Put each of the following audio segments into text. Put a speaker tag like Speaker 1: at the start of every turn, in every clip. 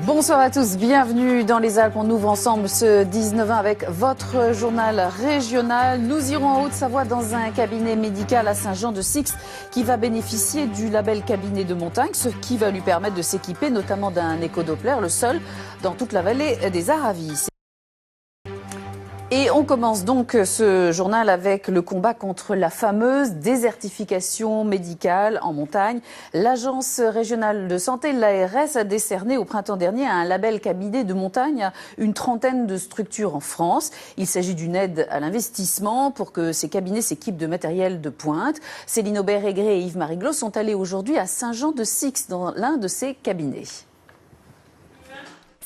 Speaker 1: Bonsoir à tous, bienvenue dans les Alpes. On ouvre ensemble ce 19-20 avec votre journal régional. Nous irons en Haute-Savoie dans un cabinet médical à Saint-Jean-de-Sixte qui va bénéficier du label cabinet de montagne, ce qui va lui permettre de s'équiper notamment d'un éco-doppler, le seul dans toute la vallée des Aravis. Et on commence donc ce journal avec le combat contre la fameuse désertification médicale en montagne. L'Agence régionale de santé, l'ARS, a décerné au printemps dernier un label cabinet de montagne à une trentaine de structures en France. Il s'agit d'une aide à l'investissement pour que ces cabinets s'équipent de matériel de pointe. Céline Aubert-Aigré et Yves-Marie Glos sont allés aujourd'hui à Saint-Jean-de-Sixte dans l'un de ces cabinets.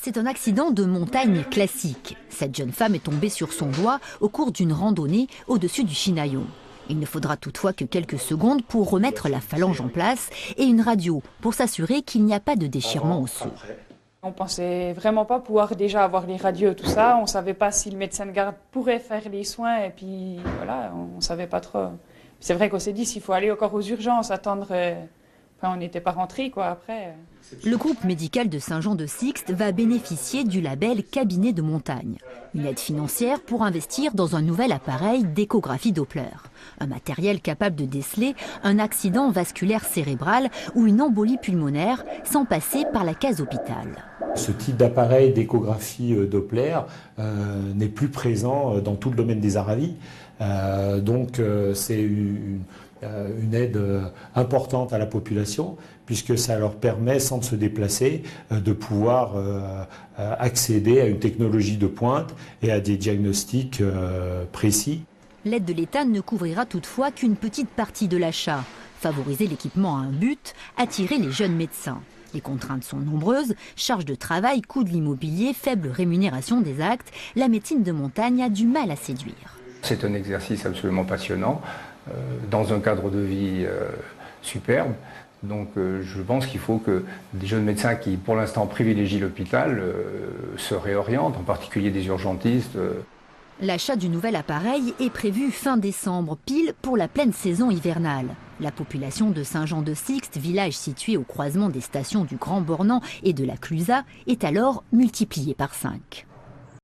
Speaker 2: C'est un accident de montagne classique. Cette jeune femme est tombée sur son doigt au cours d'une randonnée au-dessus du Chinaillon. Il ne faudra toutefois que quelques secondes pour remettre la phalange en place et une radio pour s'assurer qu'il n'y a pas de déchirement osseux.
Speaker 3: On pensait vraiment pas pouvoir déjà avoir les radios, tout ça. On savait pas si le médecin de garde pourrait faire les soins et puis voilà, on savait pas trop. C'est vrai qu'on s'est dit s'il faut aller encore aux urgences, attendre. Enfin, on n'était pas rentrés quoi après.
Speaker 2: Le groupe médical de Saint-Jean-de-Sixte va bénéficier du label cabinet de montagne. Une aide financière pour investir dans un nouvel appareil d'échographie Doppler. Un matériel capable de déceler un accident vasculaire cérébral ou une embolie pulmonaire sans passer par la case hôpital.
Speaker 4: Ce type d'appareil d'échographie Doppler n'est plus présent dans tout le domaine des Aravis. Donc c'est une aide importante à la population puisque ça leur permet, sans se déplacer, de pouvoir accéder à une technologie de pointe et à des diagnostics précis.
Speaker 2: L'aide de l'État ne couvrira toutefois qu'une petite partie de l'achat. Favoriser l'équipement a un but, attirer les jeunes médecins. Les contraintes sont nombreuses, charges de travail, coût de l'immobilier, faible rémunération des actes. La médecine de montagne a du mal à séduire.
Speaker 5: C'est un exercice absolument passionnant, dans un cadre de vie superbe. Donc je pense qu'il faut que des jeunes médecins qui pour l'instant privilégient l'hôpital se réorientent, en particulier des urgentistes.
Speaker 2: L'achat du nouvel appareil est prévu fin décembre, pile pour la pleine saison hivernale. La population de Saint-Jean-de-Sixte, village situé au croisement des stations du Grand Bornand et de la Clusaz, est alors multipliée par 5.